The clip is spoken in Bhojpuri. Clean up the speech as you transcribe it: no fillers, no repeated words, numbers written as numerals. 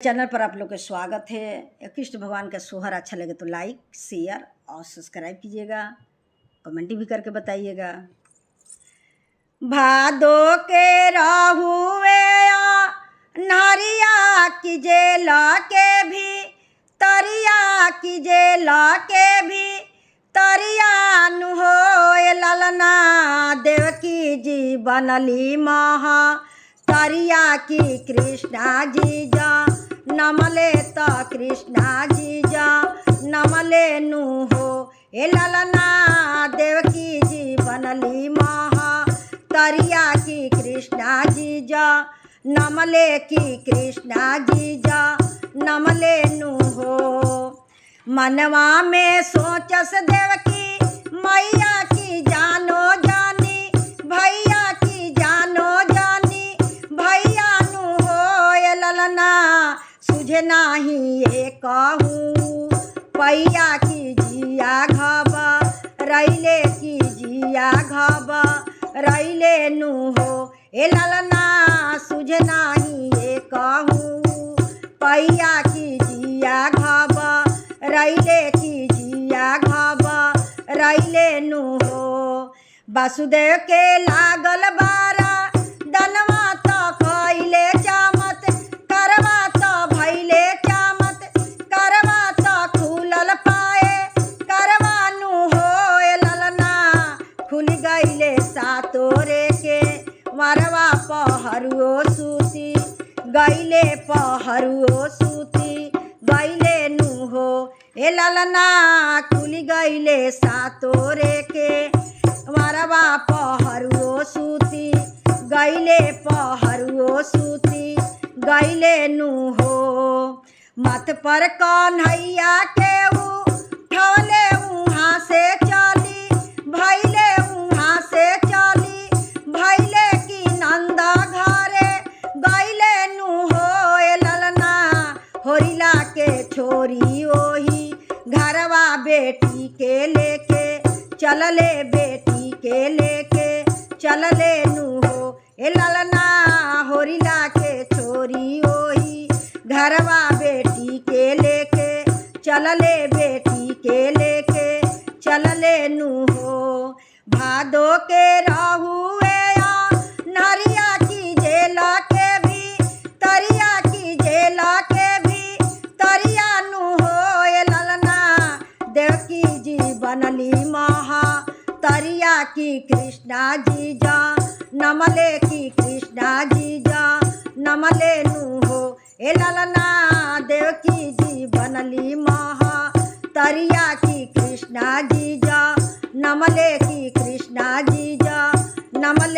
चैनल पर आप लोग का स्वागत है। कृष्ण भगवान का सोहर अच्छा लगे तो लाइक शेयर और सब्सक्राइब कीजिएगा, कमेंट भी करके बताइएगा। भादो के राहुए नारिया कीजे ला के भी तरिया कीजे ला के भी तरिया नु हो ललना देवकी जी बनली महा तरिया की कृष्णा जी जा नमले तो कृष्णा जी जा नमले नु हो ए ललना देवकी जी बनली महा तरिया की कृष्णा जी जा नमले की कृष्णा जी जा नमले नु हो। मनवा में सोचस देवकी मैया की जानो जानी भैया की जानो जानी भैया नु हो ए ललना सुझे नाही ये कहूँ पैया की जिया घब रैले की जिया घब रैले नु हो ए ललना सुझे नाही ये कहूँ पैया की जिया घब रैले की जिया घब रैले नु हो। वासुदेव के लागल बारा दनवा तो खैले चामत करवा तो भैले चामत करवा तो खुलल पाए करवा नु हो ए ललना खुल गईले सातोरे के मरवा पहरुओ सूती गईले पहरुओ सूती गईले नु हो ए ललना खुल गईले सातोरे के मरवा पहरुओ सूती गईले पहरुओ सूती गईले नु हो। मत पर कन्हैया के उठवले उहाँ से चली भैले उहाँ से चली भैले की नंदा घरे गईले नु हो ए ललना होरिला के छोरी ओही घरवा बेटी के लेके चलले बेटी के लेके चलले नु हो ए ललना होरिला के छोरी ओही घरवा बेटी के लेके चलले बेटी के लेके चलले नु हो। भादो के राहुए नरिया की जेला के भी तरिया की जेला के भी तरिया नु हो ए ललना देवकी जी बनली महा तरिया की कृष्णा जी जा नमले की कृष्णा जी जा नमले नु हो ए ललना देवकी जी बनली महा तरिया की कृष्णा जी जा नमले की कृष्णा जी जा नमले